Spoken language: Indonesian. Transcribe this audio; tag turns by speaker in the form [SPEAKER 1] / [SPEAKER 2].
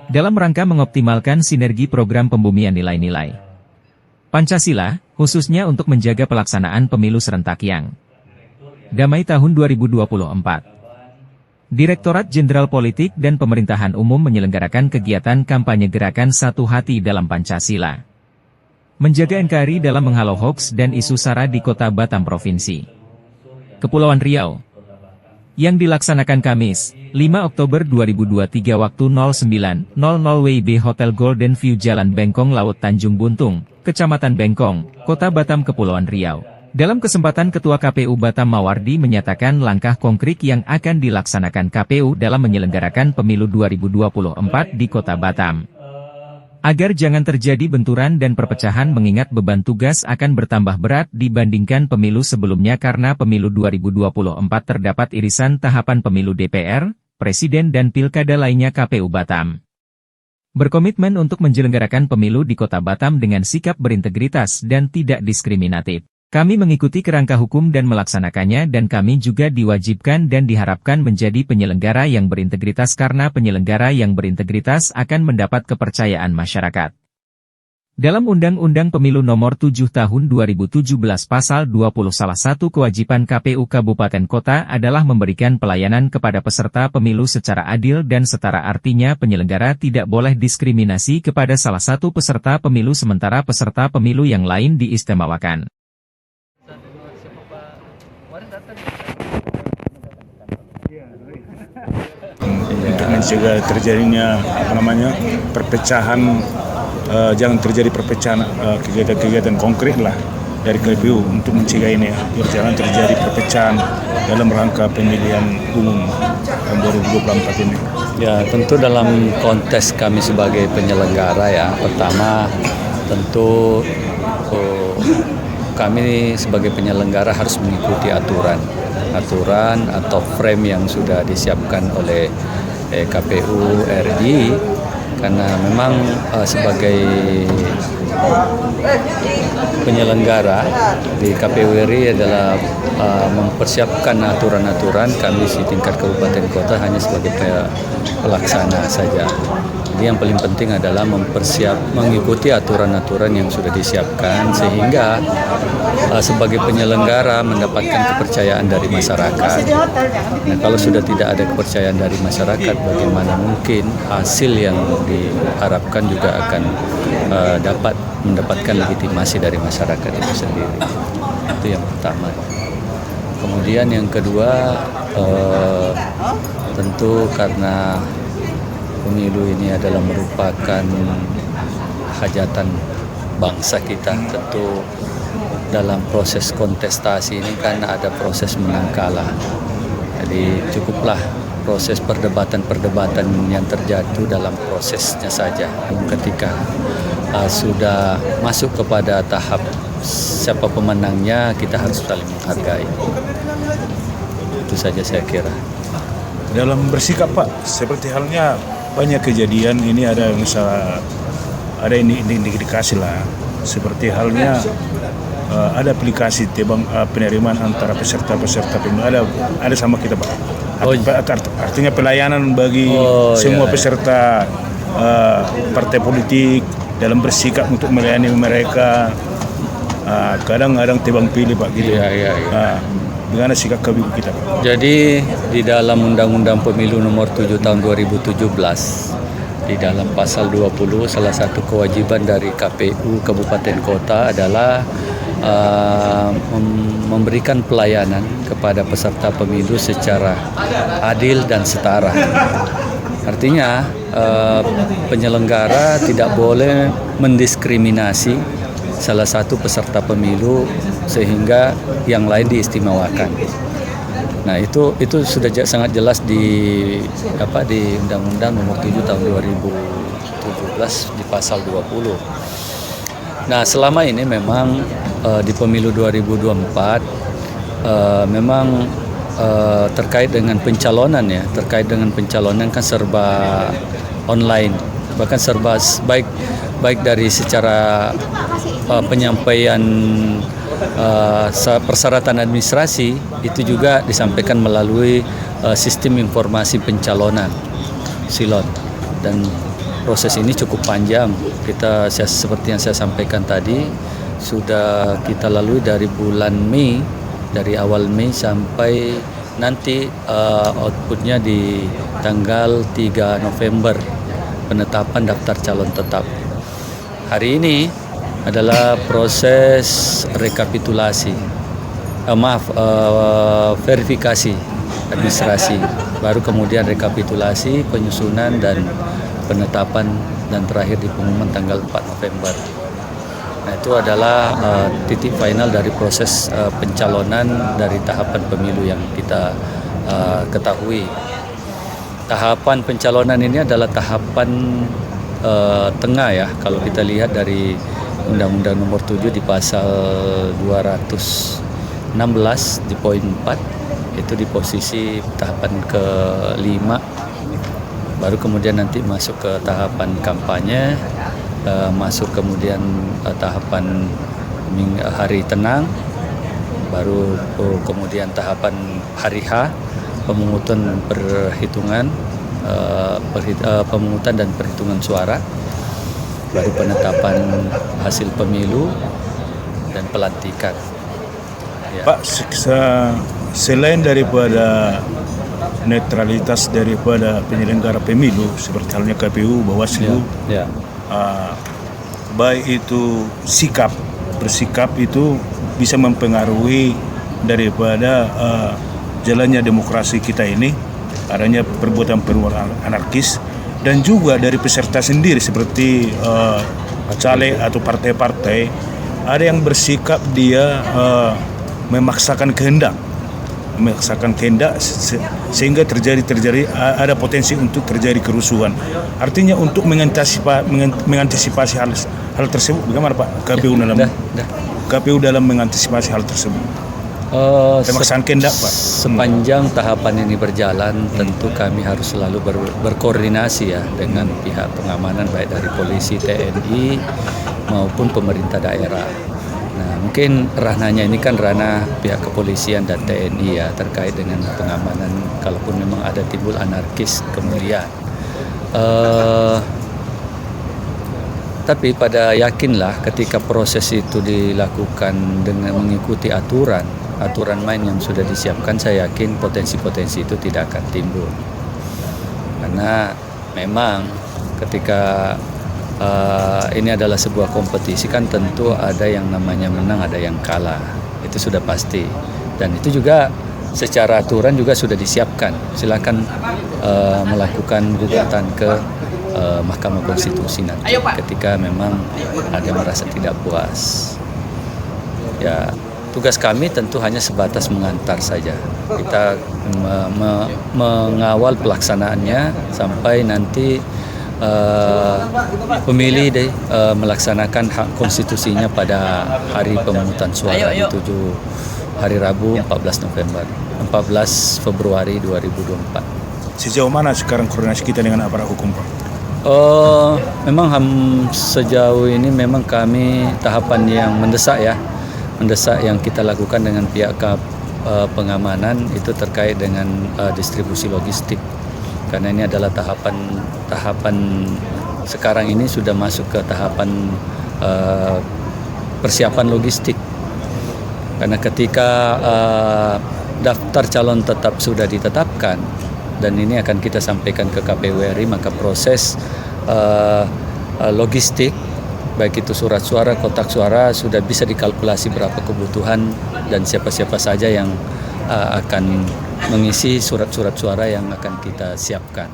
[SPEAKER 1] Dalam rangka mengoptimalkan sinergi program pembumian nilai-nilai Pancasila, khususnya untuk menjaga pelaksanaan pemilu serentak yang damai tahun 2024. Direktorat Jenderal Politik dan Pemerintahan Umum menyelenggarakan kegiatan kampanye gerakan Satu Hati dalam Pancasila. Menjaga NKRI dalam menghalau hoaks dan isu SARA di Kota Batam Provinsi Kepulauan Riau. Yang dilaksanakan Kamis, 5 Oktober 2023 waktu 09.00 WIB Hotel Golden View Jalan Bengkong Laut Tanjung Buntung, Kecamatan Bengkong, Kota Batam Kepulauan Riau. Dalam kesempatan Ketua KPU Batam Mawardi menyatakan langkah konkret yang akan dilaksanakan KPU dalam menyelenggarakan pemilu 2024 di Kota Batam. Agar jangan terjadi benturan dan perpecahan mengingat beban tugas akan bertambah berat dibandingkan pemilu sebelumnya karena pemilu 2024 terdapat irisan tahapan pemilu DPR, Presiden dan Pilkada lainnya. KPU Batam berkomitmen untuk menyelenggarakan pemilu di Kota Batam dengan sikap berintegritas dan tidak diskriminatif. Kami mengikuti kerangka hukum dan melaksanakannya dan kami juga diwajibkan dan diharapkan menjadi penyelenggara yang berintegritas karena penyelenggara yang berintegritas akan mendapat kepercayaan masyarakat. Dalam Undang-Undang Pemilu Nomor 7 Tahun 2017 Pasal 20 salah satu kewajiban KPU Kabupaten Kota adalah memberikan pelayanan kepada peserta pemilu secara adil dan setara, artinya penyelenggara tidak boleh diskriminasi kepada salah satu peserta pemilu sementara peserta pemilu yang lain diistimewakan.
[SPEAKER 2] Untuk mencegah terjadinya perpecahan, jangan terjadi perpecahan, kegiatan-kegiatan konkret lah dari KPU untuk mencegah ini, biar jangan terjadi perpecahan dalam rangka pemilihan umum tahun 2024 ini.
[SPEAKER 3] Ya, tentu dalam konteks kami sebagai penyelenggara ya, pertama tentu kami sebagai penyelenggara harus mengikuti aturan atau frame yang sudah disiapkan oleh KPU RI, karena memang sebagai penyelenggara di KPU RI adalah mempersiapkan aturan-aturan, kami di tingkat kabupaten kota hanya sebagai pelaksana saja. Jadi yang paling penting adalah mengikuti aturan-aturan yang sudah disiapkan sehingga sebagai penyelenggara mendapatkan kepercayaan dari masyarakat. Nah, kalau sudah tidak ada kepercayaan dari masyarakat, bagaimana mungkin hasil yang diharapkan juga akan dapat mendapatkan legitimasi dari masyarakat itu sendiri. Itu yang pertama. Kemudian yang kedua, tentu karena pemilu ini adalah merupakan hajatan bangsa kita, tentu dalam proses kontestasi ini kan ada proses menang kalah. Jadi cukuplah proses perdebatan-perdebatan yang terjadi dalam prosesnya saja. Ketika sudah masuk kepada tahap siapa pemenangnya, kita harus saling menghargai. Itu saja saya kira.
[SPEAKER 2] Dalam bersikap Pak, seperti halnya banyak kejadian ini ada indikasi lah, seperti halnya ada aplikasi penerimaan antara peserta pemilu ada sama kita Pak. Artinya pelayanan bagi semua peserta partai politik dalam bersikap untuk melayani mereka. Kadang-kadang tebang pilih Pak gitu.
[SPEAKER 3] Iya.
[SPEAKER 2] Bagaimana sikap KPU kita Pak?
[SPEAKER 3] Jadi di dalam Undang-Undang Pemilu Nomor 7 Tahun 2017, di dalam Pasal 20, salah satu kewajiban dari KPU Kabupaten Kota adalah memberikan pelayanan kepada peserta pemilu secara adil dan setara. Artinya penyelenggara tidak boleh mendiskriminasi salah satu peserta pemilu sehingga yang lain diistimewakan. Nah, itu sudah sangat jelas di Undang-Undang Nomor 7 Tahun 2017 di Pasal 20. Nah, selama ini memang di pemilu 2024 memang terkait dengan pencalonan kan serba online, bahkan serba baik dari secara penyampaian persyaratan administrasi itu juga disampaikan melalui sistem informasi pencalonan SILON, dan proses ini cukup panjang. Seperti yang saya sampaikan tadi, sudah kita lalui dari bulan Mei, dari awal Mei sampai nanti outputnya di tanggal 3 November, penetapan daftar calon tetap. Hari ini adalah proses rekapitulasi, verifikasi administrasi, baru kemudian rekapitulasi, penyusunan dan penetapan, dan terakhir di pengumuman tanggal 4 November. Nah, itu adalah titik final dari proses pencalonan dari tahapan pemilu yang kita ketahui. Tahapan pencalonan ini adalah tahapan tengah ya, kalau kita lihat dari Undang-Undang Nomor 7 di pasal 216 di poin 4, itu di posisi tahapan ke-5, baru kemudian nanti masuk ke tahapan kampanye, masuk kemudian tahapan hari tenang, baru kemudian tahapan hari H, pemungutan dan perhitungan suara, baru penetapan hasil pemilu dan pelantikan. Ya.
[SPEAKER 2] Pak, selain daripada netralitas daripada penyelenggara pemilu seperti halnya KPU, Bawaslu, baik itu bersikap itu bisa mempengaruhi daripada jalannya demokrasi kita ini, adanya perbuatan-perbuatan anarkis, dan juga dari peserta sendiri seperti caleg atau partai-partai, ada yang bersikap dia memaksakan kehendak sehingga terjadi ada potensi untuk terjadi kerusuhan. Artinya untuk mengantisipasi hal tersebut, bagaimana Pak KPU dalam mengantisipasi hal tersebut? Pemaksaan kehendak Pak.
[SPEAKER 3] Sepanjang tahapan ini berjalan, tentu kami harus selalu berkoordinasi ya dengan pihak pengamanan, baik dari polisi, TNI maupun pemerintah daerah. Nah, mungkin ranahnya ini kan ranah pihak kepolisian dan TNI ya, terkait dengan pengamanan kalaupun memang ada timbul anarkis kemudian. Tapi pada yakinlah ketika proses itu dilakukan dengan mengikuti aturan main yang sudah disiapkan, saya yakin potensi-potensi itu tidak akan timbul. Karena memang ketika ini adalah sebuah kompetisi, kan tentu ada yang namanya menang, ada yang kalah, itu sudah pasti. Dan itu juga secara aturan juga sudah disiapkan. Silakan melakukan gugatan ke Mahkamah Konstitusi nanti ketika memang ada merasa tidak puas. Ya, tugas kami tentu hanya sebatas mengantar saja. Kita mengawal pelaksanaannya sampai nanti pemilih melaksanakan hak konstitusinya pada hari pemungutan suara di 7 hari Rabu 14 Februari 2024.
[SPEAKER 2] Sejauh mana sekarang koordinasi kita dengan aparat hukum Pak?
[SPEAKER 3] Memang sejauh ini memang kami tahapan yang mendesak yang kita lakukan dengan pihak pengamanan itu terkait dengan distribusi logistik. Karena ini adalah tahapan sekarang ini sudah masuk ke tahapan persiapan logistik. Karena ketika daftar calon tetap sudah ditetapkan dan ini akan kita sampaikan ke KPU RI, maka proses logistik baik itu surat suara, kotak suara sudah bisa dikalkulasi berapa kebutuhan dan siapa-siapa saja yang akan mengisi surat-surat suara yang akan kita siapkan.